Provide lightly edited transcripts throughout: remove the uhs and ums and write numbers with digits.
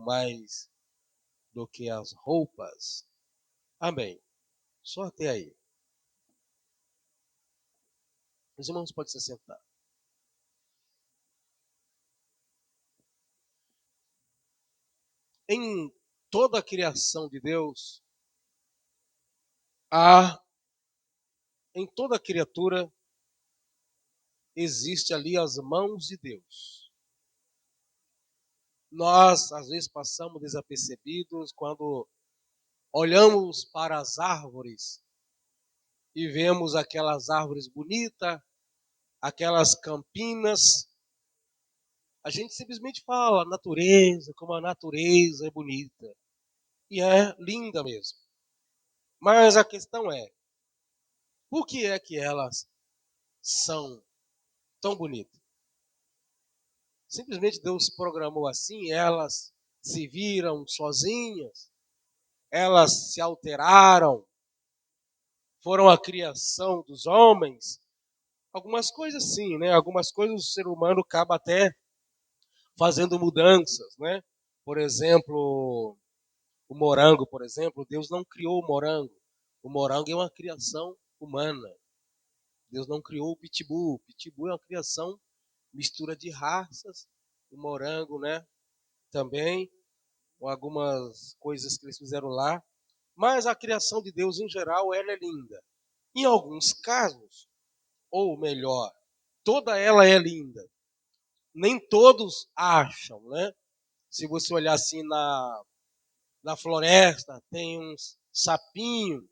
mais do que as roupas. Amém. Só até aí. Os irmãos podem se sentar. Em toda a criação de Deus, em toda criatura, existe ali as mãos de Deus. Nós, às vezes, passamos desapercebidos quando olhamos para as árvores e vemos aquelas árvores bonitas, aquelas campinas. A gente simplesmente fala natureza, como a natureza é bonita. E é linda mesmo. Mas a questão é, por que é que elas são tão bonitas? Simplesmente Deus programou assim, elas se viram sozinhas, elas se alteraram, foram a criação dos homens. Algumas coisas sim, né? Algumas coisas o ser humano acaba até fazendo mudanças, né? Por exemplo, o morango, por exemplo, Deus não criou o morango. O morango é uma criação humana. Deus não criou o pitbull. O pitbull é uma criação, mistura de raças. O morango, né? Também, com algumas coisas que eles fizeram lá. Mas a criação de Deus, em geral, ela é linda. Em alguns casos, ou melhor, toda ela é linda. Nem todos acham, né? Se você olhar assim na floresta, tem uns sapinhos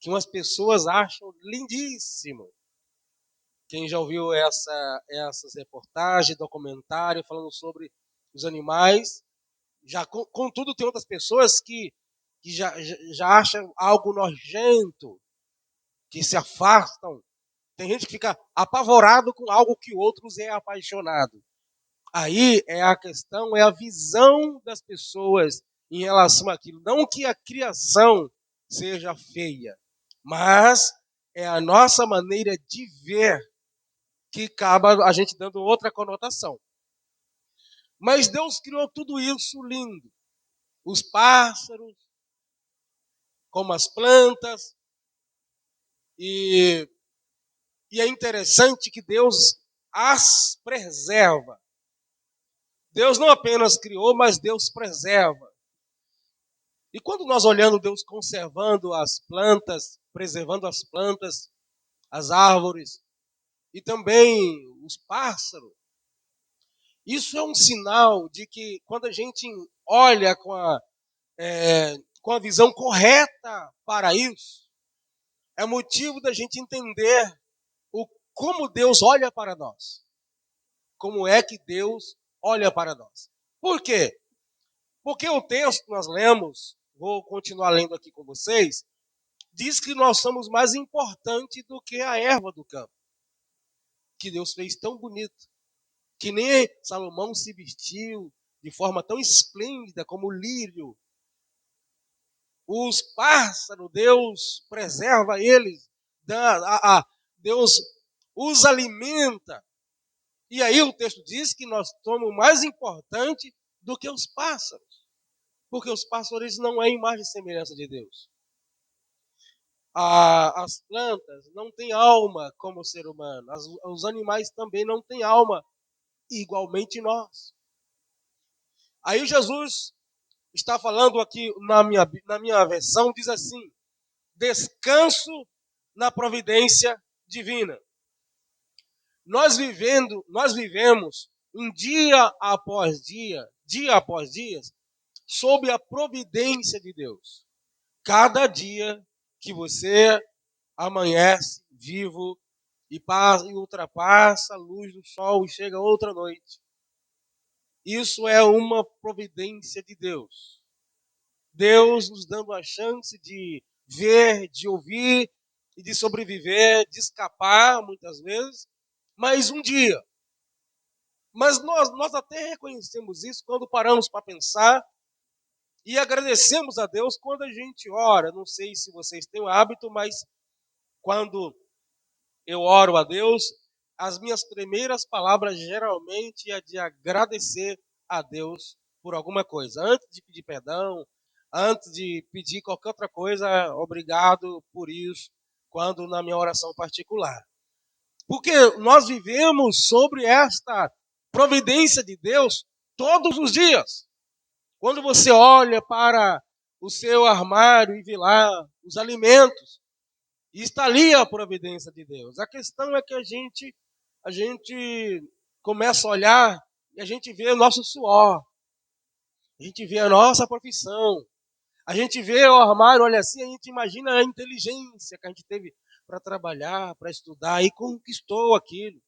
que umas pessoas acham lindíssimo. Quem já ouviu essas reportagens, documentário falando sobre os animais, já contudo tem outras pessoas que já acham algo nojento, que se afastam. Tem gente que fica apavorado com algo que outros é apaixonado. Aí é a questão, é a visão das pessoas em relação àquilo. Não que a criação seja feia, mas é a nossa maneira de ver que acaba a gente dando outra conotação. Mas Deus criou tudo isso lindo. Os pássaros, como as plantas, e, e é interessante que Deus as preserva. Deus não apenas criou, mas Deus preserva. E quando nós olhamos Deus conservando as plantas, preservando as plantas, as árvores e também os pássaros, isso é um sinal de que quando a gente olha com a visão correta para isso, é motivo da gente entender como Deus olha para nós. Como é que Deus olha para nós. Por quê? Porque o texto que nós lemos, vou continuar lendo aqui com vocês, diz que nós somos mais importantes do que a erva do campo. Que Deus fez tão bonito. Que nem Salomão se vestiu de forma tão esplêndida como o lírio. Os pássaros, Deus preserva eles. Deus os alimenta. E aí o texto diz que nós somos mais importantes do que os pássaros. Porque os pássaros eles não é imagem e semelhança de Deus. As plantas não têm alma como o ser humano. Os animais também não têm alma, igualmente nós. Aí Jesus está falando aqui na minha versão, diz assim: descanso na providência divina. Nós vivemos um dia após dia após dia, sob a providência de Deus. Cada dia que você amanhece vivo e ultrapassa a luz do sol e chega outra noite. Isso é uma providência de Deus. Deus nos dando a chance de ver, de ouvir e de sobreviver, de escapar muitas vezes, mas um dia. Mas nós até reconhecemos isso quando paramos para pensar e agradecemos a Deus quando a gente ora. Não sei se vocês têm o hábito, mas quando eu oro a Deus, as minhas primeiras palavras geralmente é de agradecer a Deus por alguma coisa. Antes de pedir perdão, antes de pedir qualquer outra coisa, obrigado por isso, quando na minha oração particular. Porque nós vivemos sobre esta providência de Deus todos os dias. Quando você olha para o seu armário e vê lá os alimentos, está ali a providência de Deus. A questão é que a gente começa a olhar e a gente vê o nosso suor, a gente vê a nossa profissão, a gente vê o armário, olha assim, a gente imagina a inteligência que a gente teve para trabalhar, para estudar e conquistou aquilo.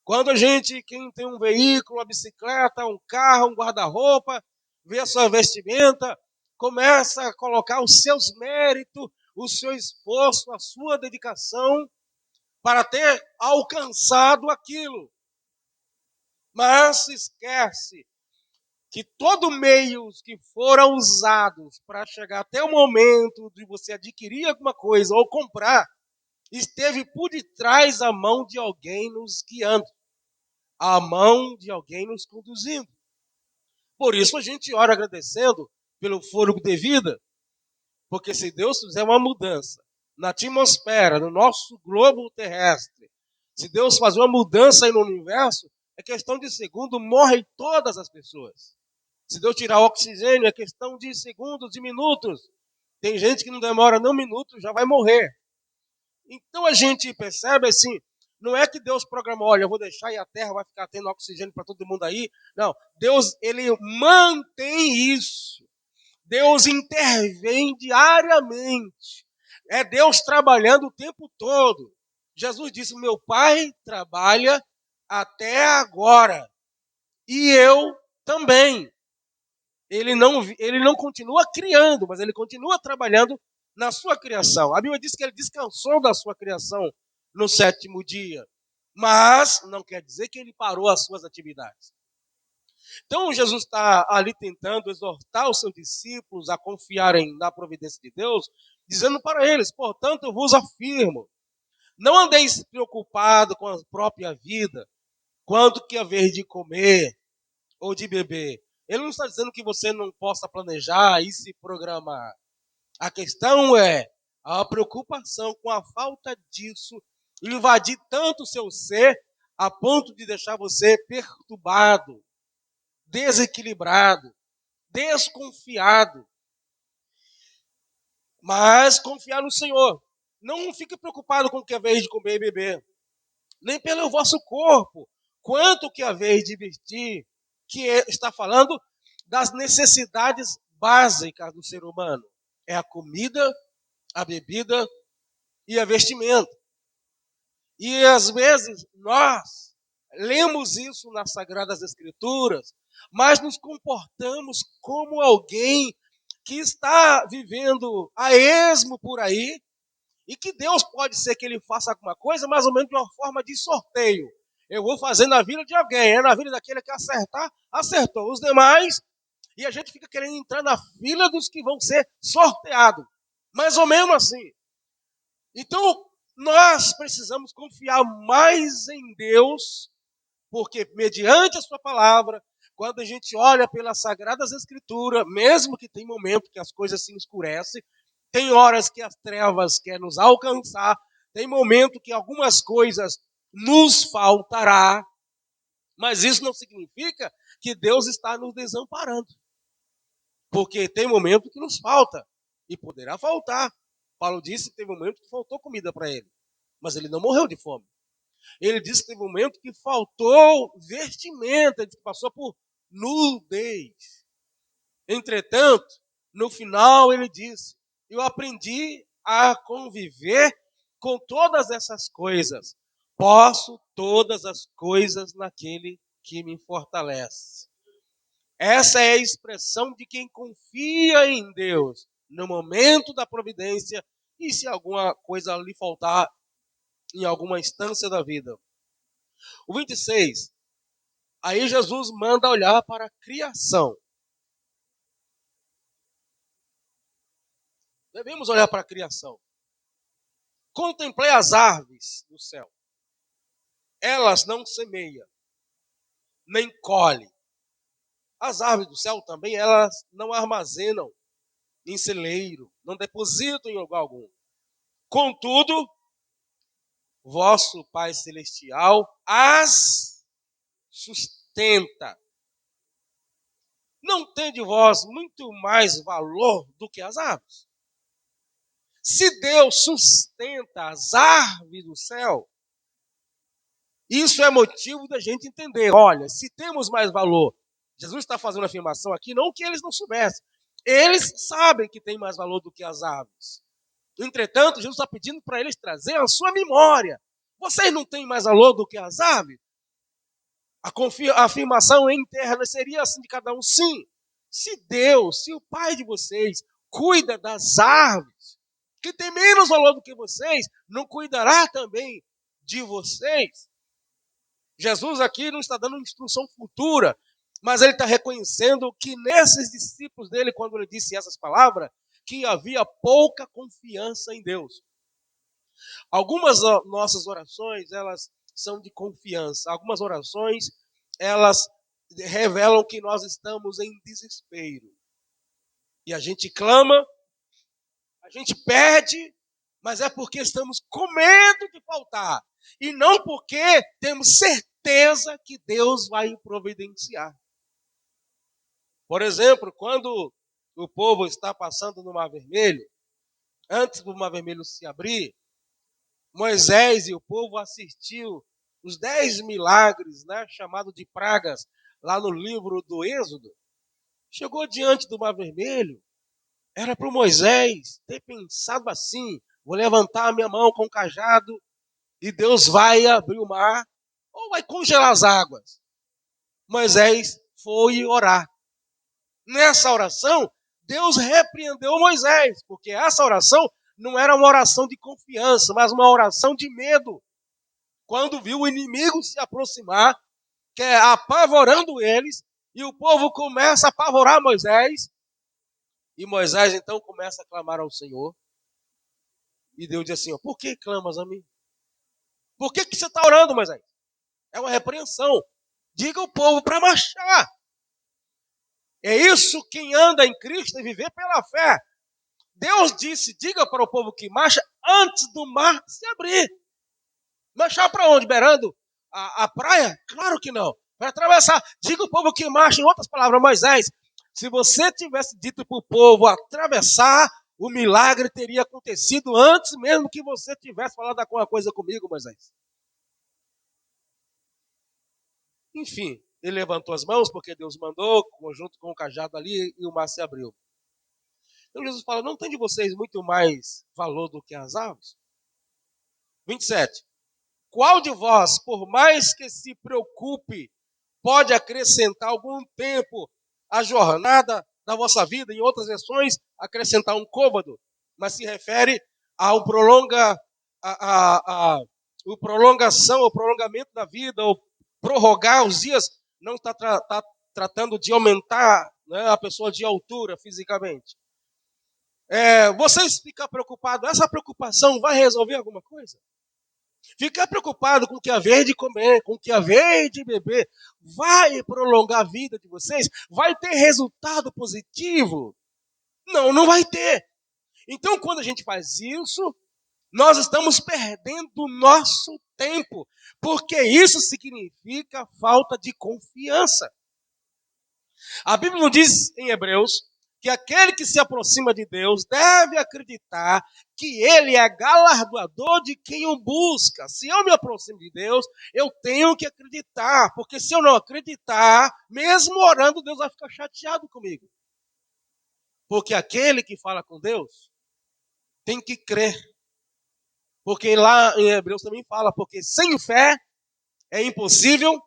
Quando a gente, quem tem um veículo, uma bicicleta, um carro, um guarda-roupa, vê a sua vestimenta, começa a colocar os seus méritos, o seu esforço, a sua dedicação para ter alcançado aquilo. Mas se esquece que todo meios que foram usados para chegar até o momento de você adquirir alguma coisa ou comprar, esteve por detrás a mão de alguém nos guiando, a mão de alguém nos conduzindo. Por isso a gente ora agradecendo pelo fôlego de vida, porque se Deus fizer uma mudança na atmosfera, no nosso globo terrestre, se Deus fazer uma mudança aí no universo, é questão de segundo, morrem todas as pessoas. Se Deus tirar o oxigênio, é questão de segundos, de minutos. Tem gente que não demora nem um minuto, já vai morrer. Então a gente percebe assim, não é que Deus programou, olha, eu vou deixar e a terra vai ficar tendo oxigênio para todo mundo aí. Não, Deus, ele mantém isso. Deus intervém diariamente. É Deus trabalhando o tempo todo. Jesus disse, meu Pai trabalha até agora. E eu também. Ele não continua criando, mas ele continua trabalhando na sua criação. A Bíblia diz que ele descansou da sua criação no sétimo dia, mas não quer dizer que ele parou as suas atividades. Então Jesus está ali tentando exortar os seus discípulos a confiarem na providência de Deus, dizendo para eles, portanto eu vos afirmo, não andeis preocupados com a própria vida, quanto que haver de comer ou de beber. Ele não está dizendo que você não possa planejar e se programar. A questão é a preocupação com a falta disso invadir tanto o seu ser a ponto de deixar você perturbado, desequilibrado, desconfiado. Mas confiar no Senhor. Não fique preocupado com o que é vez de comer e beber, nem pelo vosso corpo, quanto que é vez de vestir, está falando das necessidades básicas do ser humano. É a comida, a bebida e a vestimenta. E às vezes nós lemos isso nas Sagradas Escrituras, mas nos comportamos como alguém que está vivendo a esmo por aí e que Deus pode ser que ele faça alguma coisa mais ou menos de uma forma de sorteio. Eu vou fazer na vida de alguém, na vida daquele que acertar, acertou. Os demais, e a gente fica querendo entrar na fila dos que vão ser sorteados. Mais ou menos assim. Então, nós precisamos confiar mais em Deus, porque mediante a sua palavra, quando a gente olha pelas Sagradas Escrituras, mesmo que tem momentos que as coisas se escurecem, tem horas que as trevas querem nos alcançar, tem momento que algumas coisas nos faltará, mas isso não significa que Deus está nos desamparando. Porque tem momento que nos falta, e poderá faltar. Paulo disse que teve um momento que faltou comida para ele, mas ele não morreu de fome. Ele disse que teve um momento que faltou vestimenta, ele passou por nudez. Entretanto, no final ele disse, eu aprendi a conviver com todas essas coisas. Posso todas as coisas naquele que me fortalece. Essa é a expressão de quem confia em Deus no momento da providência e se alguma coisa lhe faltar em alguma instância da vida. O 26, aí Jesus manda olhar para a criação. Devemos olhar para a criação. Contemplei as árvores do céu. Elas não semeiam, nem colhem, As árvores do céu também, elas não armazenam em celeiro, não depositam em lugar algum. Contudo, vosso Pai Celestial as sustenta. Não tem de vós muito mais valor do que as árvores? Se Deus sustenta as árvores do céu, isso é motivo da gente entender. Olha, se temos mais valor, Jesus está fazendo uma afirmação aqui, não que eles não soubessem. Eles sabem que tem mais valor do que as árvores. Entretanto, Jesus está pedindo para eles trazer a sua memória. Vocês não têm mais valor do que as árvores? A afirmação interna seria assim de cada um, sim. Se Deus, se o Pai de vocês cuida das árvores, que tem menos valor do que vocês, não cuidará também de vocês? Jesus aqui não está dando instrução futura, mas ele está reconhecendo que nesses discípulos dele, quando ele disse essas palavras, que havia pouca confiança em Deus. Algumas nossas orações, elas são de confiança. Algumas orações, elas revelam que nós estamos em desespero. E a gente clama, a gente pede, mas é porque estamos com medo de faltar. E não porque temos certeza que Deus vai providenciar. Por exemplo, quando o povo está passando no Mar Vermelho, antes do Mar Vermelho se abrir, Moisés e o povo assistiu os 10 milagres, né, chamado de pragas, lá no livro do Êxodo. Chegou diante do Mar Vermelho, era para o Moisés ter pensado assim: vou levantar a minha mão com o cajado e Deus vai abrir o mar ou vai congelar as águas. Moisés foi orar. Nessa oração, Deus repreendeu Moisés, porque essa oração não era uma oração de confiança, mas uma oração de medo. Quando viu o inimigo se aproximar, que é apavorando eles, e o povo começa a apavorar Moisés, e Moisés então começa a clamar ao Senhor, e Deus diz assim: por que clamas a mim? Por que você está orando, Moisés? É uma repreensão. Diga ao povo para marchar. É isso quem anda em Cristo e viver pela fé. Deus disse: diga para o povo que marcha antes do mar se abrir. Marchar para onde? Beirando a praia? Claro que não. Para atravessar. Diga ao povo que marcha, em outras palavras, Moisés, se você tivesse dito para o povo atravessar, o milagre teria acontecido antes mesmo que você tivesse falado alguma coisa comigo, Moisés. Enfim, ele levantou as mãos porque Deus mandou, junto com o cajado ali, e o mar se abriu. Então Jesus fala: não tem de vocês muito mais valor do que as árvores? 27. Qual de vós, por mais que se preocupe, pode acrescentar algum tempo à jornada da vossa vida? Em outras versões, acrescentar um côvado, mas se refere ao o prolongação, o prolongamento da vida, ou prorrogar os dias. Não está tratando de aumentar, né, a pessoa de altura fisicamente. Vocês ficam preocupados, essa preocupação vai resolver alguma coisa? Ficar preocupado com o que haver de comer, com o que haver de beber, vai prolongar a vida de vocês? Vai ter resultado positivo? Não, não vai ter. Então, quando a gente faz isso, nós estamos perdendo o nosso tempo, porque isso significa falta de confiança. A Bíblia nos diz em Hebreus que aquele que se aproxima de Deus deve acreditar que Ele é galardoador de quem o busca. Se eu me aproximo de Deus, eu tenho que acreditar, porque se eu não acreditar, mesmo orando, Deus vai ficar chateado comigo. Porque aquele que fala com Deus tem que crer. Porque lá em Hebreus também fala, porque sem fé é impossível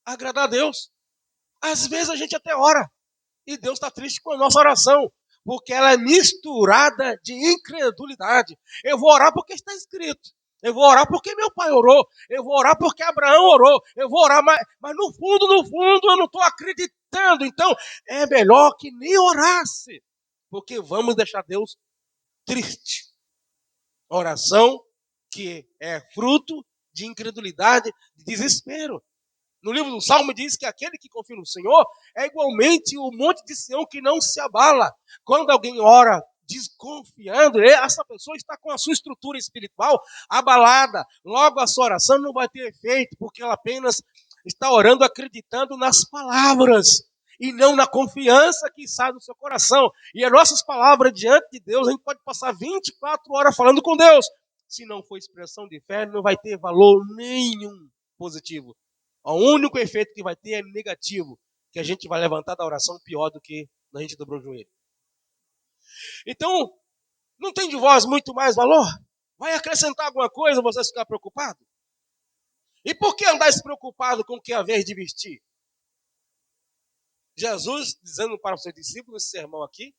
agradar a Deus. Às vezes a gente até ora, e Deus está triste com a nossa oração, porque ela é misturada de incredulidade. Eu vou orar porque está escrito. Eu vou orar porque meu pai orou. Eu vou orar porque Abraão orou. Eu vou orar, mas no fundo, eu não estou acreditando. Então, é melhor que nem orasse, porque vamos deixar Deus triste. Oração que é fruto de incredulidade, de desespero. No livro do Salmo diz que aquele que confia no Senhor é igualmente o monte de Sião que não se abala. Quando alguém ora desconfiando, essa pessoa está com a sua estrutura espiritual abalada. Logo a sua oração não vai ter efeito, porque ela apenas está orando acreditando nas palavras e não na confiança que sai do seu coração. E as nossas palavras diante de Deus, a gente pode passar 24 horas falando com Deus. Se não for expressão de fé, não vai ter valor nenhum positivo. O único efeito que vai ter é negativo, que a gente vai levantar da oração pior do que a gente dobrou o joelho. Então, não tem de vós muito mais valor? Vai acrescentar alguma coisa você ficar preocupado? E por que andar preocupado com o que haver de vestir? Jesus, dizendo para os seus discípulos esse sermão aqui,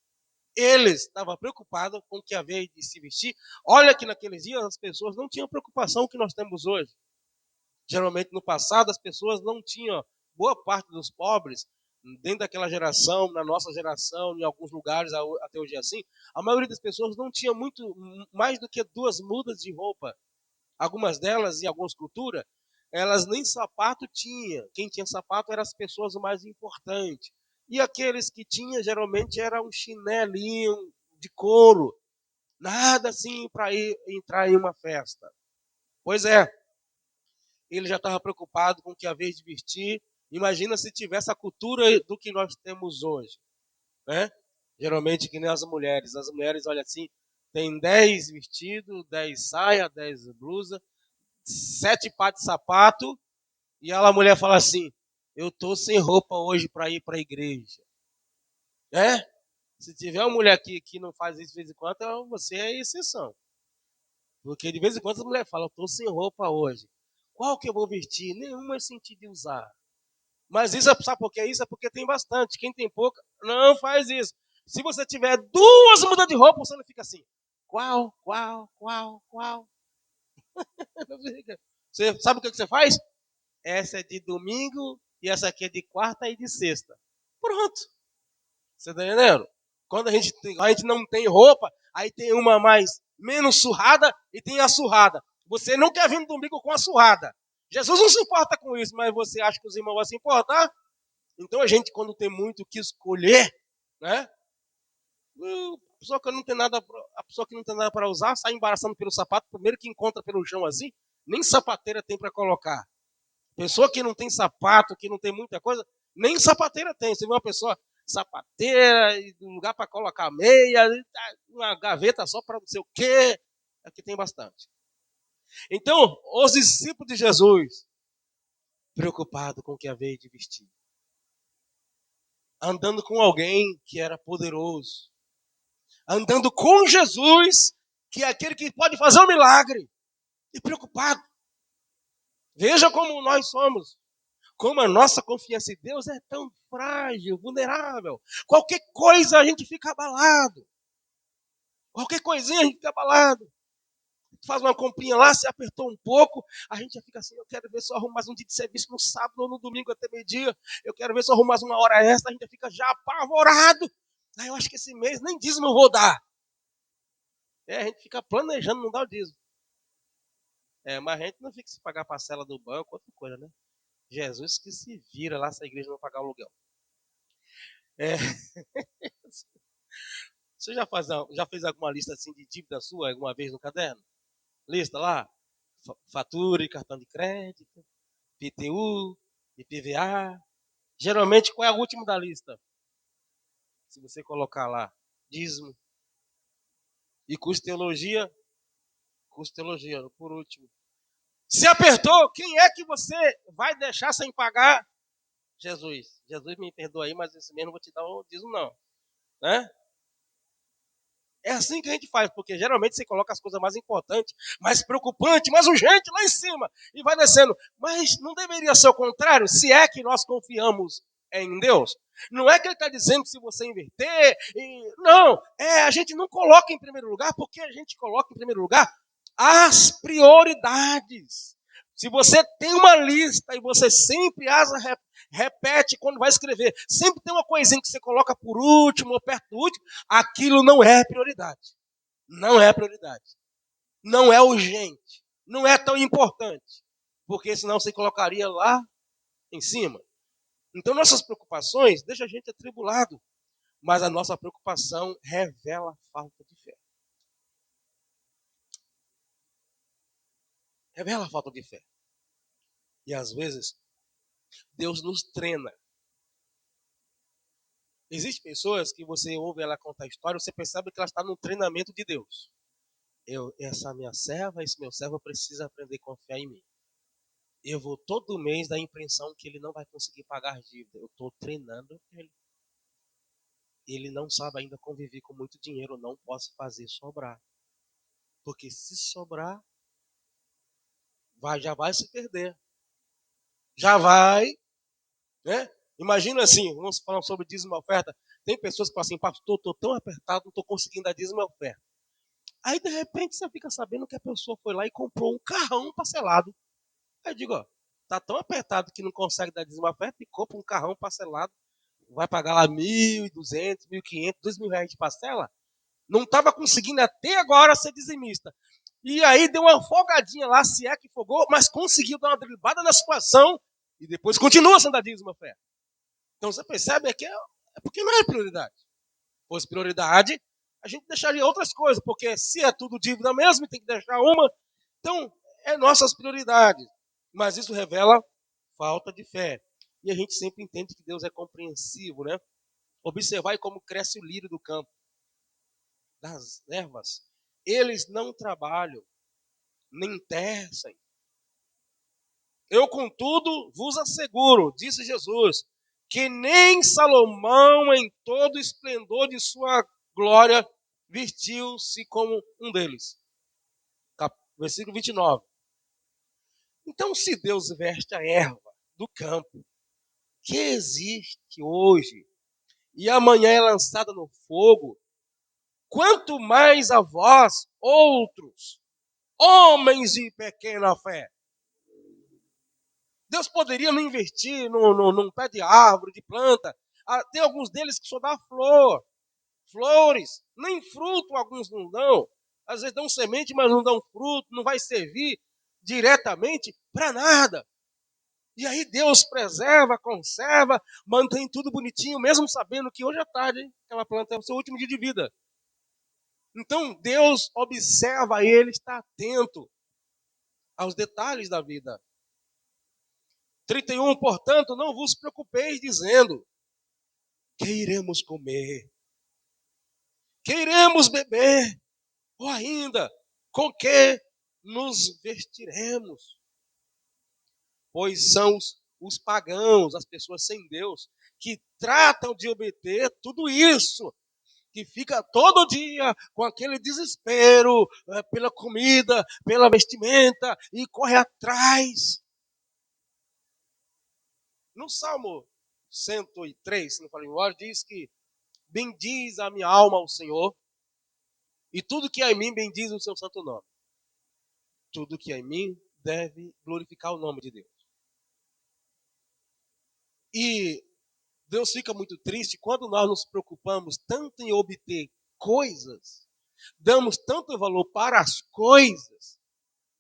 eles estavam preocupados com o que haver de se vestir. Olha que naqueles dias as pessoas não tinham preocupação que nós temos hoje. Geralmente no passado as pessoas não tinham, boa parte dos pobres, dentro daquela geração, na nossa geração, em alguns lugares até hoje é assim, a maioria das pessoas não tinha muito mais do que 2 mudas de roupa. Algumas delas, em algumas culturas, elas nem sapato tinham. Quem tinha sapato eram as pessoas mais importantes. E aqueles que tinham, geralmente, era um chinelinho de couro. Nada assim para entrar em uma festa. Pois é, ele já estava preocupado com o que havia de vestir. Imagina se tivesse a cultura do que nós temos hoje, né? Geralmente que nem as mulheres. As mulheres, olha assim, tem 10 vestidos, 10 saias, 10 blusas, 7 pares de sapato, e ela, a mulher fala assim, eu tô sem roupa hoje para ir para a igreja. Né? Se tiver uma mulher que não faz isso de vez em quando, você é exceção. Porque de vez em quando a mulher fala, eu tô sem roupa hoje. Qual que eu vou vestir? Nenhuma é sentido de usar. Mas isso, sabe por que isso? É porque tem bastante. Quem tem pouca, não faz isso. Se você tiver 2 mudas de roupa, você não fica assim. Qual? Você sabe o que você faz? Essa é de domingo e essa aqui é de quarta e de sexta. Pronto. Você está entendendo? Quando a gente não tem roupa, aí tem uma mais menos surrada e tem a surrada. Você não quer vir no domingo com a surrada. Jesus não se importa com isso, mas você acha que os irmãos vão se importar? Então a gente, quando tem muito o que escolher, né? A pessoa que não tem nada para usar, sai embaraçando pelo sapato, primeiro que encontra pelo chão assim, nem sapateira tem para colocar. Pessoa que não tem sapato, que não tem muita coisa, nem sapateira tem. Você vê uma pessoa sapateira, um lugar para colocar meia, uma gaveta só para não sei o quê. Aqui tem bastante. Então, os discípulos de Jesus, preocupados com o que havia de vestir, andando com alguém que era poderoso, andando com Jesus, que é aquele que pode fazer um milagre, e preocupado. Veja como nós somos. Como a nossa confiança em Deus é tão frágil, vulnerável. Qualquer coisa a gente fica abalado. Qualquer coisinha a gente fica abalado. Faz uma comprinha lá, se apertou um pouco, a gente já fica assim, eu quero ver se eu arrumo mais um dia de serviço no sábado ou no domingo até meio-dia. Eu quero ver se eu arrumo mais uma hora extra, a gente já fica já apavorado. Eu acho que esse mês nem dízimo eu vou dar. A gente fica planejando não dar o dízimo. Mas a gente não fica se pagar a parcela do banco, outra coisa, né? Jesus que se vira lá se a igreja não pagar o aluguel. Você já fez alguma lista assim de dívida sua alguma vez no caderno? Lista lá? Fatura, cartão de crédito, PTU, IPVA. Geralmente, qual é o último da lista? Se você colocar lá, dízimo. E custo de teologia, por último. Se apertou, quem é que você vai deixar sem pagar? Jesus. Jesus me perdoa aí, mas esse mês não vou te dar o dízimo não. Né? É assim que a gente faz, porque geralmente você coloca as coisas mais importantes, mais preocupantes, mais urgentes lá em cima e vai descendo. Mas não deveria ser o contrário, se é que nós confiamos em Deus. Não é que ele está dizendo que se você inverter, não, a gente não coloca em primeiro lugar, porque a gente coloca em primeiro lugar as prioridades. Se você tem uma lista e você sempre as repete quando vai escrever, sempre tem uma coisinha que você coloca por último ou perto do último, aquilo não é prioridade. Não é prioridade. Não é urgente. Não é tão importante. Porque senão você colocaria lá em cima. Então nossas preocupações deixam a gente atribulado, mas a nossa preocupação revela falta de fé. Revela falta de fé. E às vezes Deus nos treina. Existem pessoas que você ouve ela contar a história, você percebe que ela está no treinamento de Deus. Essa minha serva, esse meu servo precisa aprender a confiar em mim. Eu vou todo mês dar a impressão que ele não vai conseguir pagar dívida. Eu estou treinando ele. Ele não sabe ainda conviver com muito dinheiro, eu não posso fazer sobrar. Porque se sobrar, já vai se perder. Já vai, né? Imagina assim, vamos falar sobre dízimo e oferta. Tem pessoas que falam assim, pastor, estou tão apertado, não estou conseguindo dar dízimo e oferta. Aí, de repente, você fica sabendo que a pessoa foi lá e comprou um carrão parcelado. Aí eu digo, ó, tá tão apertado que não consegue dar dízimo e oferta e compra um carrão parcelado. Vai pagar lá 1.200, 1.500, R$ 2.000 de parcela. Não estava conseguindo até agora ser dizimista. E aí deu uma folgadinha lá, se é que folgou, mas conseguiu dar uma driblada na situação e depois continua sendo a dízima oferta. Então você percebe que é porque não é prioridade. Se fosse prioridade, a gente deixaria outras coisas, porque se é tudo dívida mesmo, tem que deixar uma. Então, é nossas prioridades. Mas isso revela falta de fé. E a gente sempre entende que Deus é compreensivo, né? Observai como cresce o lírio do campo, das ervas. Eles não trabalham, nem tecem. Eu, contudo, vos asseguro, disse Jesus, que nem Salomão, em todo o esplendor de sua glória, vestiu-se como um deles. Versículo 29. Então, se Deus veste a erva do campo, que existe hoje, e amanhã é lançada no fogo, quanto mais a vós, outros, homens de pequena fé. Deus poderia não investir num pé de árvore, de planta. Tem alguns deles que só dá flores, nem fruto alguns não dão. Às vezes dão semente, mas não dão fruto, não vai servir diretamente para nada. E aí Deus preserva, conserva, mantém tudo bonitinho, mesmo sabendo que hoje à tarde aquela planta é o seu último dia de vida. Então Deus observa ele, está atento aos detalhes da vida. 31, portanto, não vos preocupeis dizendo, que iremos comer, que iremos beber, ou ainda, com que nos vestiremos. Pois são os pagãos, as pessoas sem Deus, que tratam de obter tudo isso, que fica todo dia com aquele desespero pela comida, pela vestimenta, e corre atrás. No Salmo 103, se não falei embora, diz que bendiz a minha alma ao Senhor, e tudo que há em mim bendiz o seu santo nome. Tudo que há em mim deve glorificar o nome de Deus. E Deus fica muito triste quando nós nos preocupamos tanto em obter coisas, damos tanto valor para as coisas,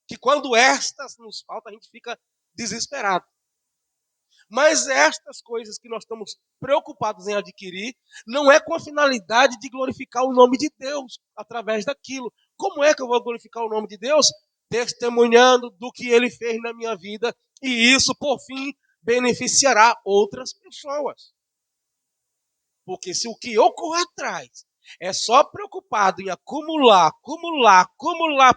que quando estas nos faltam, a gente fica desesperado. Mas estas coisas que nós estamos preocupados em adquirir, não é com a finalidade de glorificar o nome de Deus através daquilo. Como é que eu vou glorificar o nome de Deus? Testemunhando do que Ele fez na minha vida, e isso, por fim, beneficiará outras pessoas. Porque se o que eu corro atrás é só preocupado em acumular,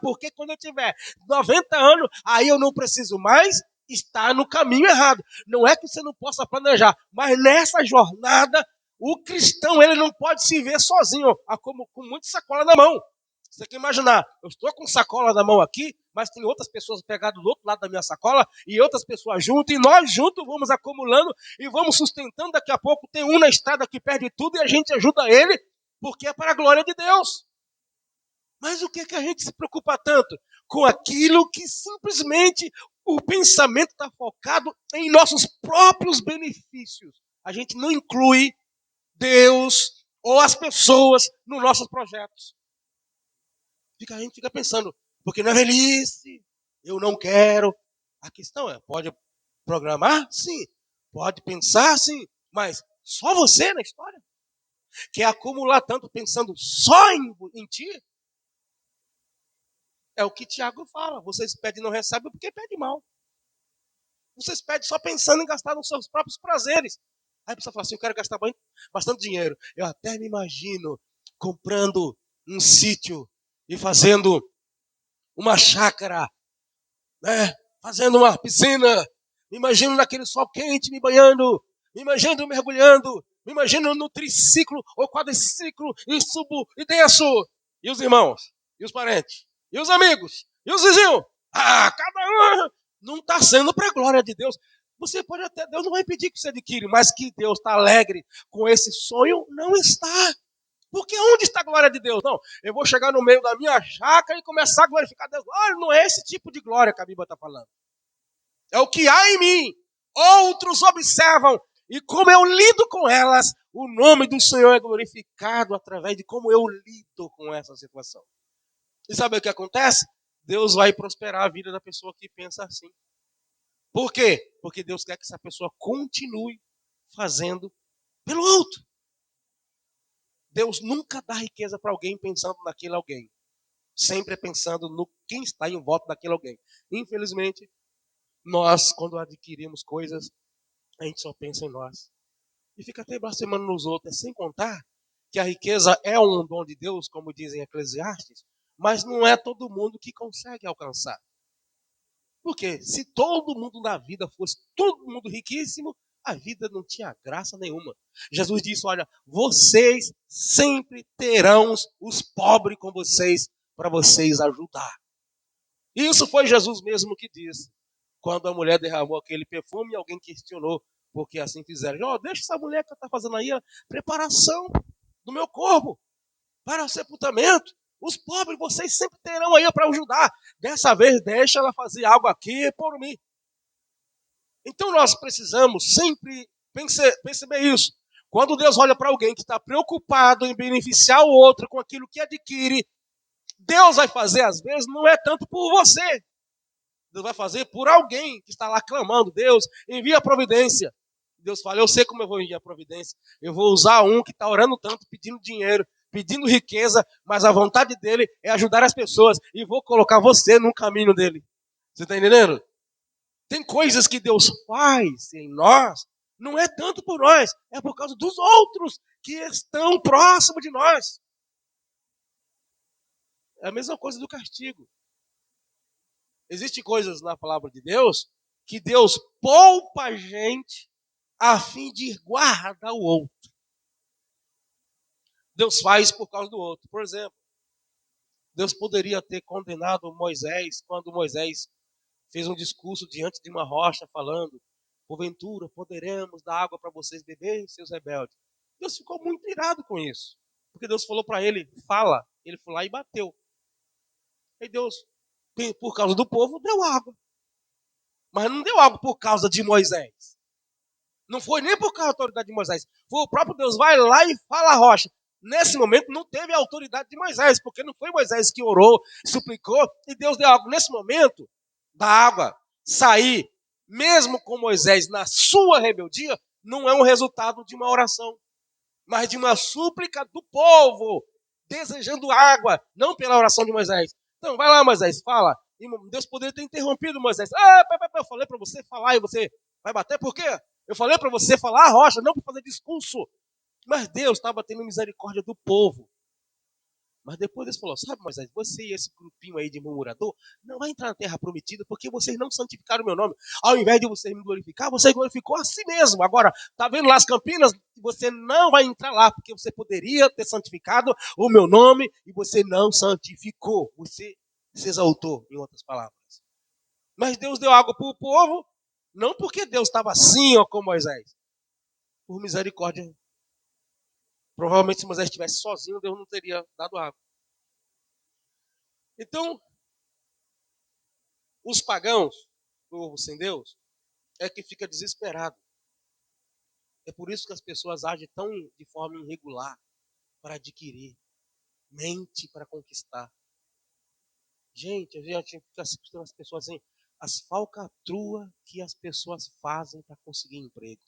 porque quando eu tiver 90 anos, aí eu não preciso mais estar no caminho errado. Não é que você não possa planejar, mas nessa jornada, o cristão ele não pode se ver sozinho, com muita sacola na mão. Você quer imaginar, eu estou com sacola na mão aqui, mas tem outras pessoas pegadas do outro lado da minha sacola, e outras pessoas junto, e nós juntos vamos acumulando e vamos sustentando. Daqui a pouco tem um na estrada que perde tudo e a gente ajuda ele, porque é para a glória de Deus. Mas o que a gente se preocupa tanto? Com aquilo que simplesmente o pensamento está focado em nossos próprios benefícios. A gente não inclui Deus ou as pessoas nos nossos projetos. A gente fica pensando, porque não é velhice, eu não quero. A questão é, pode programar? Sim. Pode pensar assim, mas só você na história? Quer acumular tanto pensando só em ti? É o que Tiago fala. Vocês pedem e não recebem porque pedem mal. Vocês pedem só pensando em gastar nos seus próprios prazeres. Aí a pessoa fala assim, eu quero gastar bastante dinheiro. Eu até me imagino comprando um sítio e fazendo uma chácara, né? Fazendo uma piscina. Me imagino naquele sol quente, me banhando. Me imagino mergulhando. Me imagino no triciclo ou quadriciclo e subo e desço. E os irmãos? E os parentes? E os amigos? E os vizinhos? Ah, cada um não está sendo para a glória de Deus. Você pode até, Deus não vai pedir que você adquire, mas que Deus está alegre com esse sonho, não está. Porque onde está a glória de Deus? Não, eu vou chegar no meio da minha chácara e começar a glorificar Deus. Olha, não é esse tipo de glória que a Bíblia está falando. É o que há em mim. Outros observam. E como eu lido com elas, o nome do Senhor é glorificado através de como eu lido com essa situação. E sabe o que acontece? Deus vai prosperar a vida da pessoa que pensa assim. Por quê? Porque Deus quer que essa pessoa continue fazendo pelo outro. Deus nunca dá riqueza para alguém pensando naquele alguém. Sempre pensando no quem está em volta daquele alguém. Infelizmente, nós, quando adquirimos coisas, a gente só pensa em nós. E fica até blasfemando nos outros. Sem contar que a riqueza é um dom de Deus, como dizem Eclesiastes, mas não é todo mundo que consegue alcançar. Porque se todo mundo na vida fosse todo mundo riquíssimo, a vida não tinha graça nenhuma. Jesus disse, olha, vocês sempre terão os pobres com vocês para vocês ajudar. Isso foi Jesus mesmo que disse. Quando a mulher derramou aquele perfume, alguém questionou porque assim fizeram. Oh, deixa essa mulher que está fazendo aí a preparação do meu corpo para o sepultamento. Os pobres vocês sempre terão aí para ajudar. Dessa vez deixa ela fazer algo aqui por mim. Então nós precisamos sempre perceber isso. Quando Deus olha para alguém que está preocupado em beneficiar o outro com aquilo que adquire, Deus vai fazer às vezes não é tanto por você. Deus vai fazer por alguém que está lá clamando, Deus, envia a providência. Deus fala, eu sei como eu vou enviar a providência. Eu vou usar um que está orando tanto, pedindo dinheiro, pedindo riqueza, mas a vontade dele é ajudar as pessoas. E vou colocar você no caminho dele. Você está entendendo? Tem coisas que Deus faz em nós, não é tanto por nós, é por causa dos outros que estão próximos de nós. É a mesma coisa do castigo. Existem coisas na palavra de Deus que Deus poupa a gente a fim de guardar o outro. Deus faz por causa do outro. Por exemplo, Deus poderia ter condenado Moisés quando Moisés fez um discurso diante de uma rocha falando, porventura poderemos dar água para vocês beberem, seus rebeldes. Deus ficou muito irado com isso. Porque Deus falou para ele, fala. Ele foi lá e bateu. Aí Deus, por causa do povo, deu água. Mas não deu água por causa de Moisés. Não foi nem por causa da autoridade de Moisés. Foi o próprio Deus, vai lá e fala a rocha. Nesse momento não teve a autoridade de Moisés, porque não foi Moisés que orou, suplicou, e Deus deu água. Nesse momento, da água sair, mesmo com Moisés na sua rebeldia, não é um resultado de uma oração, mas de uma súplica do povo, desejando água, não pela oração de Moisés. Então, vai lá, Moisés, fala. E Deus poderia ter interrompido Moisés. Ah, eu falei para você falar e você vai bater, por quê? Eu falei para você falar a rocha, não para fazer discurso. Mas Deus estava tendo misericórdia do povo. Mas depois Deus falou, sabe, Moisés, você e esse grupinho aí de murmurador não vai entrar na terra prometida porque vocês não santificaram o meu nome. Ao invés de vocês me glorificar, você glorificou a si mesmo. Agora, tá vendo lá as Campinas? Você não vai entrar lá porque você poderia ter santificado o meu nome e você não santificou. Você se exaltou, em outras palavras. Mas Deus deu água para o povo, não porque Deus estava assim ó, com Moisés. Por misericórdia. Provavelmente se Moisés estivesse sozinho, Deus não teria dado água. Então, os pagãos, povo sem Deus, é que fica desesperado. É por isso que as pessoas agem tão de forma irregular para adquirir, mente para conquistar. Gente, a gente fica assistindo as pessoas assim, as falcatruas que as pessoas fazem para conseguir emprego.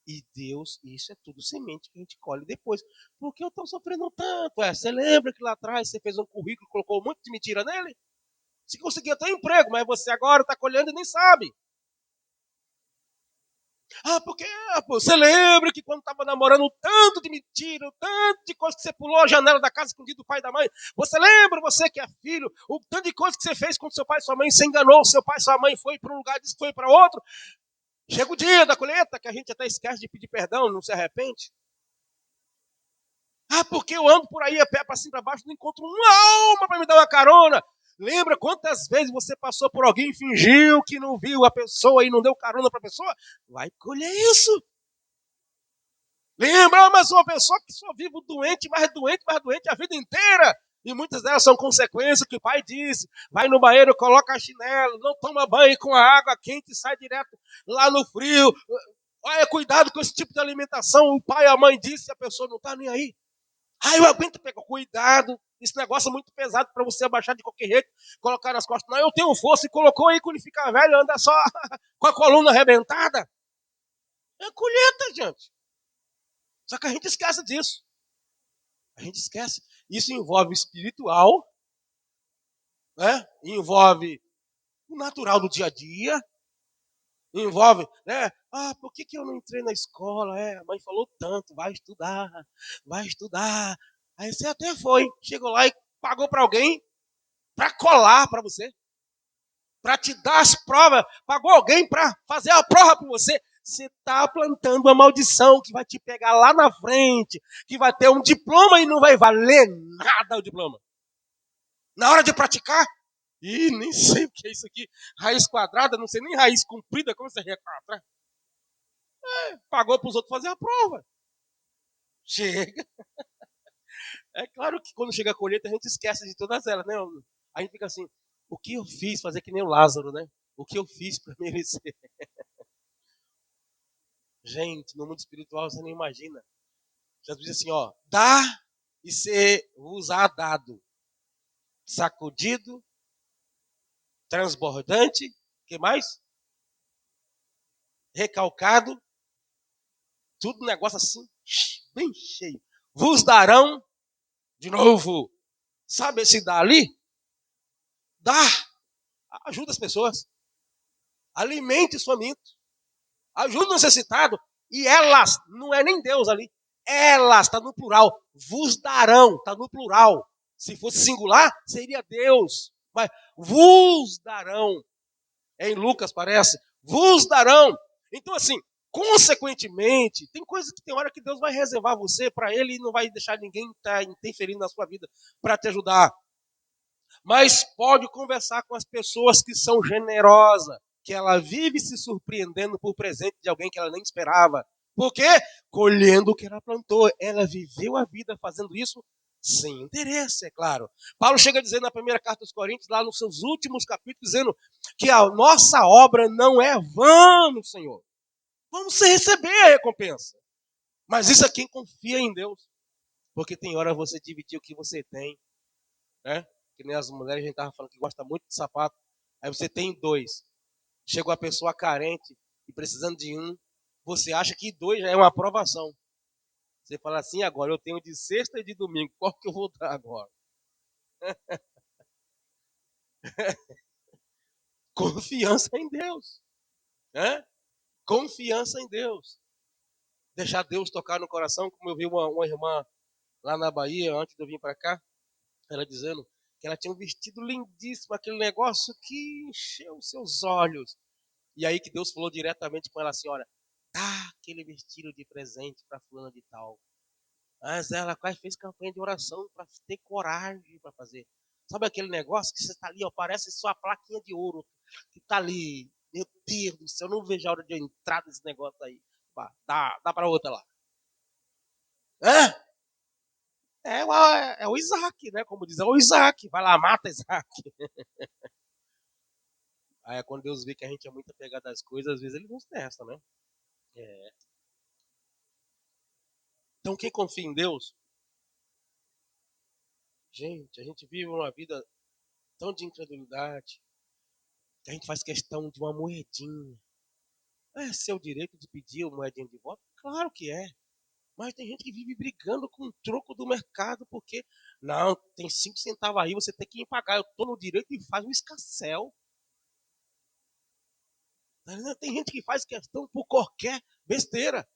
E Deus, isso é tudo semente que a gente colhe depois. Por que eu estou sofrendo tanto? Você lembra que lá atrás você fez um currículo, colocou um monte de mentira nele? Você conseguiu até emprego, mas você agora está colhendo e nem sabe. Porque você lembra que quando estava namorando o tanto de mentira, o tanto de coisa que você pulou a janela da casa escondido do pai e da mãe? Você lembra, você que é filho, o tanto de coisa que você fez com seu pai e sua mãe, você enganou seu pai e sua mãe, foi para um lugar, disse que foi para outro. Chega o dia da colheita, que a gente até esquece de pedir perdão, não se arrepende. Porque eu ando por aí a pé para cima e para baixo, não encontro uma alma para me dar uma carona. Lembra quantas vezes você passou por alguém e fingiu que não viu a pessoa e não deu carona para a pessoa? Vai colher isso. Lembra, mas uma pessoa que só vive doente, mais doente a vida inteira. E muitas delas são consequências que o pai disse. Vai no banheiro, coloca chinelo, não toma banho com a água quente e sai direto lá no frio. Olha, cuidado com esse tipo de alimentação. O pai e a mãe disse, a pessoa não está nem aí. Eu aguento pegar. Cuidado, esse negócio é muito pesado para você abaixar de qualquer jeito, colocar nas costas. Não, eu tenho força e colocou aí quando ficar velho, anda só com a coluna arrebentada. É colheita, gente. Só que a gente esquece disso. A gente esquece. Isso envolve o espiritual, né? Envolve o natural do dia a dia, envolve, né? Por que eu não entrei na escola? A mãe falou tanto, vai estudar, vai estudar. Aí você até foi, chegou lá e pagou para alguém para colar para você, para te dar as provas, pagou alguém para fazer a prova para você. Você está plantando uma maldição que vai te pegar lá na frente, que vai ter um diploma e não vai valer nada o diploma. Na hora de praticar, nem sei o que é isso aqui. Raiz quadrada, não sei nem raiz comprida, como você retrata? Pagou para os outros fazer a prova. Chega. É claro que quando chega a colheita, a gente esquece de todas elas, né? A gente fica assim, o que eu fiz? Fazer que nem o Lázaro, né? O que eu fiz para merecer? Gente, no mundo espiritual você nem imagina. Jesus diz assim, dá e ser vos há dado. Sacudido, transbordante, que mais? Recalcado, tudo negócio assim, bem cheio. Vos darão de novo. Sabe esse dar ali? Dá. Ajuda as pessoas. Alimente os famintos. Ajuda o necessitado. E elas, não é nem Deus ali. Elas, está no plural. Vos darão, está no plural. Se fosse singular, seria Deus. Mas vos darão. Em Lucas parece. Vos darão. Então assim, consequentemente, tem coisas que tem hora que Deus vai reservar você para ele e não vai deixar ninguém estar interferindo na sua vida para te ajudar. Mas pode conversar com as pessoas que são generosas, que ela vive se surpreendendo por presente de alguém que ela nem esperava. Por quê? Colhendo o que ela plantou. Ela viveu a vida fazendo isso sem interesse, é claro. Paulo chega a dizer na primeira carta aos Coríntios, lá nos seus últimos capítulos, dizendo que a nossa obra não é vã no Senhor. Vamos receber a recompensa. Mas isso é quem confia em Deus. Porque tem hora você dividir o que você tem, né? Que nem as mulheres, a gente estava falando que gosta muito de sapato. Aí você tem dois. Chegou a pessoa carente e precisando de um. Você acha que dois já é uma aprovação. Você fala assim, agora eu tenho de sexta e de domingo. Qual que eu vou dar agora? Confiança em Deus. Né? Confiança em Deus. Deixar Deus tocar no coração, como eu vi uma irmã lá na Bahia, antes de eu vir para cá, ela dizendo que ela tinha um vestido lindíssimo, aquele negócio que encheu os seus olhos. E aí que Deus falou diretamente com ela assim, olha, dá aquele vestido de presente para fulana de tal. Mas ela quase fez campanha de oração para ter coragem para fazer. Sabe aquele negócio que você está ali, parece sua plaquinha de ouro que está ali. Meu Deus do céu, eu não vejo a hora de eu entrar nesse negócio aí. Dá para outra lá. É o Isaac, né? Como diz, é o Isaac. Vai lá, mata Isaac. Aí quando Deus vê que a gente é muito apegado às coisas, às vezes ele nos testa, né? É. Então quem confia em Deus, gente, a gente vive uma vida tão de incredulidade. que a gente faz questão de uma moedinha. É seu direito de pedir uma moedinha de volta? Claro que é. Mas tem gente que vive brigando com o troco do mercado, porque não, tem 5 centavos aí, você tem que pagar. Eu estou no direito e faz um escarcéu. Tem gente que faz questão por qualquer besteira.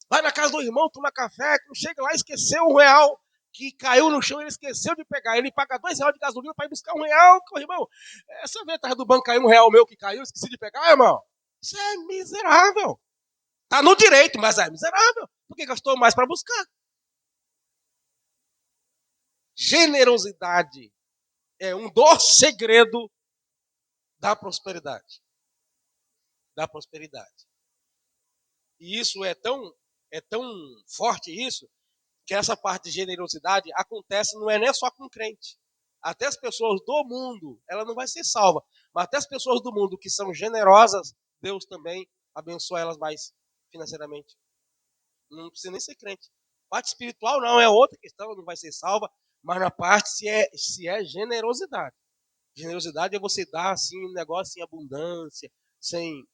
Vai na casa do irmão, toma café, chega lá, esqueceu R$ 1 que caiu no chão, ele esqueceu de pegar. Ele paga R$ 2 de gasolina para ir buscar R$ 1. Irmão, essa vez atrás do banco caiu R$ 1 meu que caiu, esqueci de pegar, irmão. Isso é miserável. Tá no direito, mas é miserável. Porque gastou mais para buscar. Generosidade é um dos segredos da prosperidade. Da prosperidade. E isso é tão forte isso, que essa parte de generosidade acontece não é nem só com crente. Até as pessoas do mundo, ela não vai ser salva, mas até as pessoas do mundo que são generosas, Deus também abençoa elas mais financeiramente. Não precisa nem ser crente. Parte espiritual não, é outra questão, não vai ser salva, mas na parte se é generosidade. Generosidade é você dar assim um negócio em abundância, sem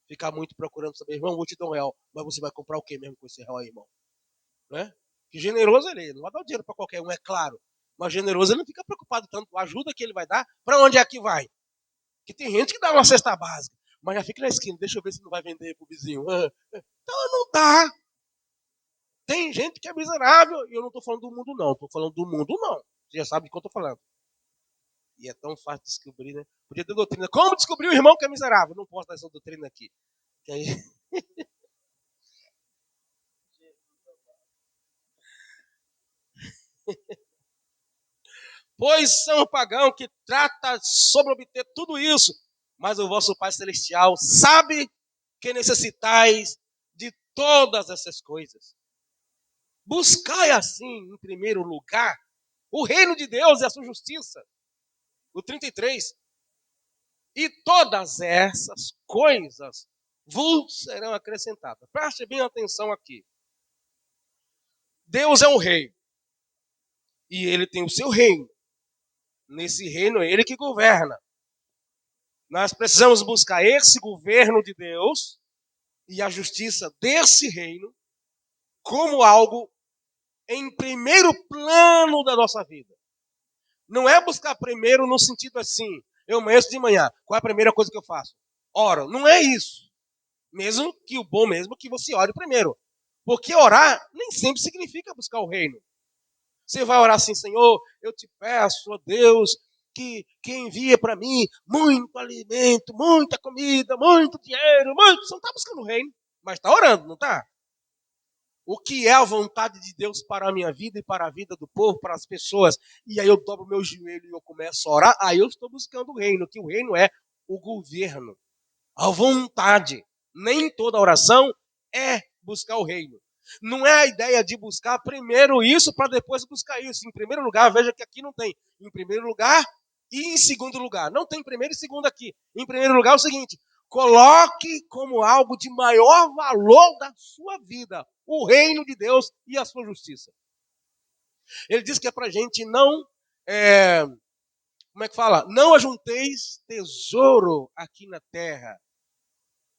ficar muito procurando saber, irmão, vou te dar R$ 1, mas você vai comprar o que mesmo com esse R$ 1 aí, irmão? Né? Que generoso ele não vai dar o dinheiro para qualquer um, é claro. Mas generoso ele não fica preocupado tanto com a ajuda que ele vai dar, para onde é que vai? Que tem gente que dá uma cesta básica, mas já fica na esquina, deixa eu ver se não vai vender pro vizinho. Então não dá. Tem gente que é miserável, e eu não estou falando do mundo não, estou falando do mundo não. Você já sabe de que eu estou falando. E é tão fácil de descobrir, né? Podia ter doutrina. Como descobrir o irmão que é miserável? Não posso dar essa doutrina aqui. Que aí... Pois são pagão que trata sobre obter tudo isso, mas o vosso Pai Celestial sabe que necessitais de todas essas coisas. Buscai assim, em primeiro lugar, o reino de Deus e a sua justiça. O 33. E todas essas coisas vos serão acrescentadas. Preste bem atenção aqui. Deus é um rei. E ele tem o seu reino. Nesse reino é ele que governa. Nós precisamos buscar esse governo de Deus e a justiça desse reino como algo em primeiro plano da nossa vida. Não é buscar primeiro no sentido assim, eu amanheço de manhã, qual é a primeira coisa que eu faço? Oro. Não é isso. Mesmo que o bom mesmo que você ore primeiro. Porque orar nem sempre significa buscar o reino. Você vai orar assim, Senhor, eu te peço, ó Deus, que envia para mim muito alimento, muita comida, muito dinheiro, muito. Você não está buscando o reino, mas está orando, não está? O que é a vontade de Deus para a minha vida e para a vida do povo, para as pessoas. E aí eu dobro meu joelho e eu começo a orar, aí eu estou buscando o reino, que o reino é o governo, a vontade. Nem toda oração é buscar o reino. Não é a ideia de buscar primeiro isso para depois buscar isso. Em primeiro lugar, veja que aqui não tem. Em primeiro lugar e em segundo lugar. Não tem primeiro e segundo aqui. Em primeiro lugar é o seguinte: coloque como algo de maior valor da sua vida o reino de Deus e a sua justiça. Ele diz que é para a gente não, como é que fala? Não ajunteis tesouro aqui na terra.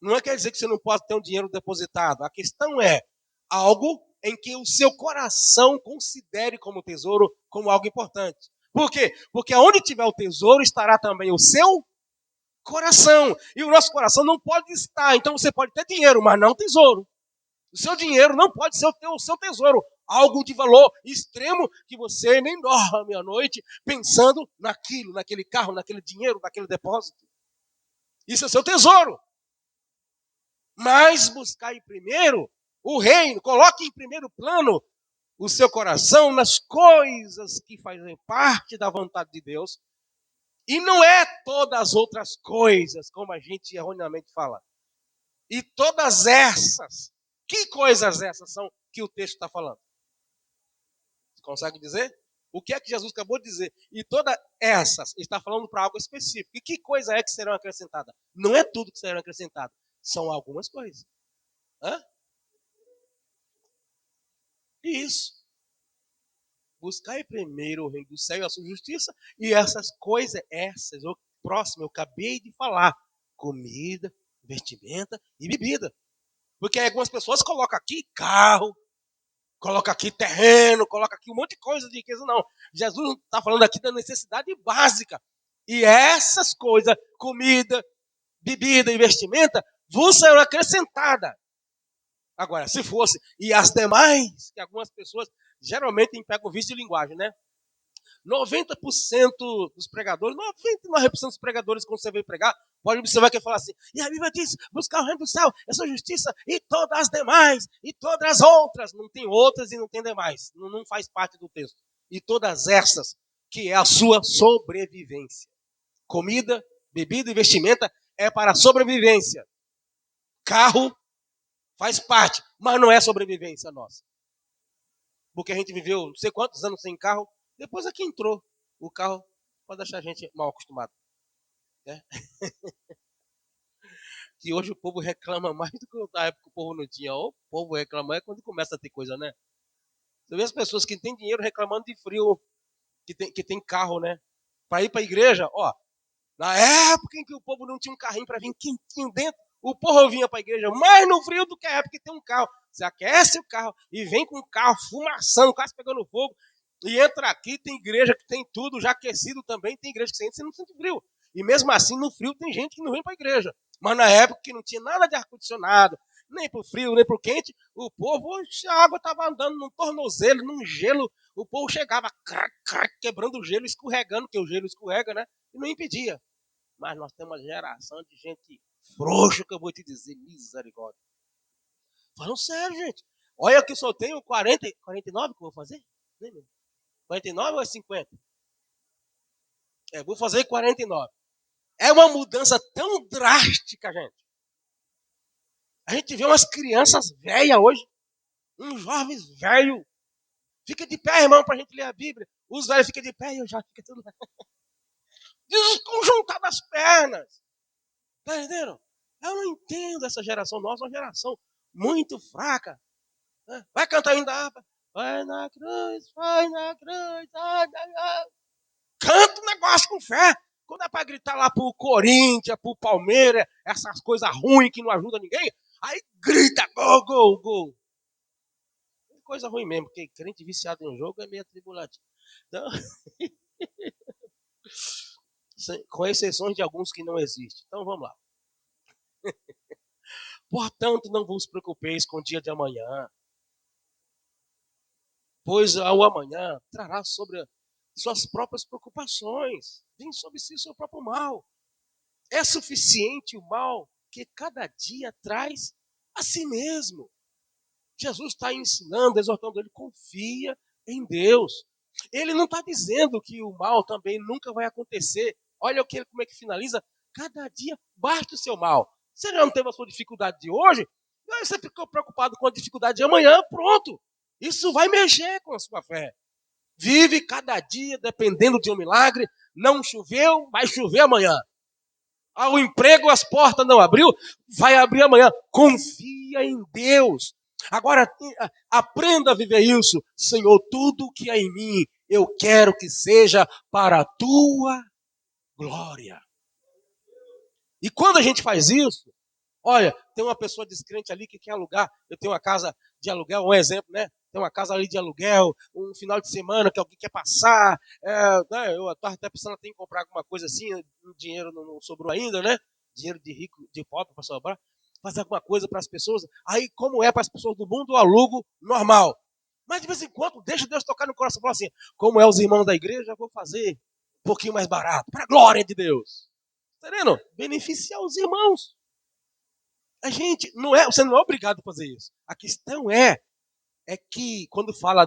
Não quer dizer que você não pode ter um dinheiro depositado. A questão é algo em que o seu coração considere como tesouro, como algo importante. Por quê? Porque onde tiver o tesouro estará também o seu coração. E o nosso coração não pode estar. Então você pode ter dinheiro, mas não tesouro. O seu dinheiro não pode ser o seu tesouro. Algo de valor extremo que você nem dorme à noite pensando naquilo, naquele carro, naquele dinheiro, naquele depósito. Isso é o seu tesouro. Mas buscai primeiro o reino, coloque em primeiro plano o seu coração nas coisas que fazem parte da vontade de Deus. E não é todas as outras coisas, como a gente erroneamente fala. E todas essas, que coisas essas são que o texto está falando? Você consegue dizer? O que é que Jesus acabou de dizer? E todas essas, está falando para algo específico. E que coisa é que serão acrescentadas? Não é tudo que serão acrescentadas, são algumas coisas. Hã? Isso. Buscai primeiro o reino do céu e a sua justiça, e essas coisas, próximo, eu acabei de falar. Comida, vestimenta e bebida. Porque algumas pessoas colocam aqui carro, colocam aqui terreno, colocam aqui um monte de coisa de riqueza. Não. Jesus está falando aqui da necessidade básica. E essas coisas, comida, bebida e vestimenta, vos serão acrescentadas. Agora, se fosse, e as demais, que algumas pessoas geralmente pegam o vício de linguagem, né? 90% dos pregadores, 99% dos pregadores, quando você veio pregar, pode observar que ele fala assim, e a Bíblia diz, buscar o reino do céu, a sua justiça, e todas as demais, e todas as outras. Não tem outras e não tem demais. Não faz parte do texto. E todas essas, que é a sua sobrevivência. Comida, bebida e vestimenta é para a sobrevivência. Carro faz parte, mas não é sobrevivência nossa. Porque a gente viveu não sei quantos anos sem carro, depois é que entrou o carro, pode deixar a gente mal acostumado. Né? Que hoje o povo reclama mais do que na época que o povo não tinha. O povo reclama é quando começa a ter coisa, né? Você vê as pessoas que têm dinheiro reclamando de frio, que tem carro, né? Para ir para a igreja, ó, na época em que o povo não tinha um carrinho para vir quentinho dentro, o povo vinha para a igreja mais no frio do que a época que tem um carro. Você aquece o carro e vem com o carro fumaçando, quase pegando fogo. E entra aqui, tem igreja que tem tudo já aquecido também, tem igreja que você entra e você não sente frio. E mesmo assim, no frio, tem gente que não vem para a igreja. Mas na época que não tinha nada de ar-condicionado, nem para o frio, nem para o quente, o povo, a água estava andando num tornozelo, num gelo. O povo chegava quebrando o gelo, escorregando, que o gelo escorrega, né? E não impedia. Mas nós temos uma geração de gente frouxa, que eu vou te dizer, misericórdia. Falando sério, gente. Olha que eu só tenho 49 que eu vou fazer? 49 ou é 50? Vou fazer 49. É uma mudança tão drástica, gente. A gente vê umas crianças velhas hoje, uns jovens velhos. Fica de pé, irmão, pra gente ler a Bíblia. Os velhos ficam de pé e eu já fico tudo desconjuntado as pernas. Tá entendendo? Eu não entendo essa geração nossa, uma geração muito fraca. Vai cantar ainda. Vai na cruz, vai na cruz. Canta um negócio com fé. Quando é para gritar lá pro Corinthians, pro Palmeiras, essas coisas ruins que não ajudam ninguém, aí grita, gol, gol, gol. Coisa ruim mesmo, porque crente viciado em um jogo é meio atribulativo. Então, com exceções de alguns que não existem. Então vamos lá. Portanto, não vos preocupeis com o dia de amanhã, pois ao amanhã trará sobre suas próprias preocupações. Vem sobre si o seu próprio mal. É suficiente o mal que cada dia traz a si mesmo. Jesus está ensinando, exortando ele, confia em Deus. Ele não está dizendo que o mal também nunca vai acontecer. Olha como é que finaliza. Cada dia basta o seu mal. Você já não teve a sua dificuldade de hoje? Você ficou preocupado com a dificuldade de amanhã, pronto. Isso vai mexer com a sua fé. Vive cada dia dependendo de um milagre. Não choveu, vai chover amanhã. Ao emprego as portas não abriu, vai abrir amanhã. Confia em Deus. Agora, aprenda a viver isso. Senhor, tudo que é em mim, eu quero que seja para a tua glória. E quando a gente faz isso, olha, tem uma pessoa descrente ali que quer alugar. Eu tenho uma casa de aluguel, um exemplo, né? Tem uma casa ali de aluguel, um final de semana que alguém quer passar. Né? Eu estou até pensando em comprar alguma coisa assim, o dinheiro não sobrou ainda, né? Dinheiro de rico, de pobre para sobrar. Fazer alguma coisa para as pessoas. Aí, como é para as pessoas do mundo, o alugo normal. Mas de vez em quando, deixa Deus tocar no coração e falar assim, como é os irmãos da igreja, eu vou fazer um pouquinho mais barato, para a glória de Deus. Tá vendo? Beneficiar os irmãos. A gente você não é obrigado a fazer isso. A questão é que quando fala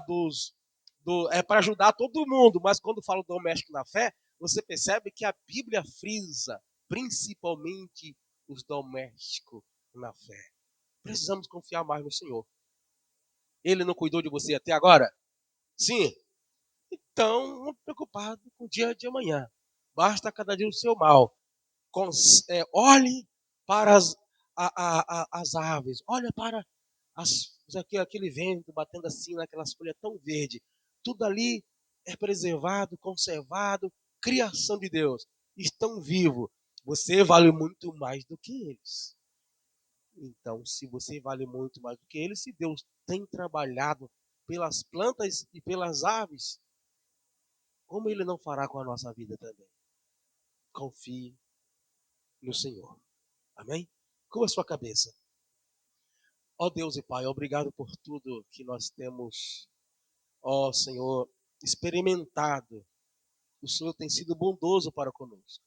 é para ajudar todo mundo, mas quando fala do doméstico na fé, você percebe que a Bíblia frisa principalmente os domésticos na fé. Precisamos confiar mais no Senhor. Ele não cuidou de você até agora? Sim. Então, não preocupado com o dia de amanhã. Basta cada dia o seu mal. Olhe para as aves, olha para aquele vento batendo assim naquelas folhas tão verdes. Tudo ali é preservado, conservado, criação de Deus. estão vivos, você vale muito mais do que eles. Então, se você vale muito mais do que eles, se Deus tem trabalhado pelas plantas e pelas aves, como Ele não fará com a nossa vida também? Confie no Senhor. Amém? Com a sua cabeça. Ó Deus e Pai, obrigado por tudo que nós temos, ó Senhor, experimentado. O Senhor tem sido bondoso para conosco.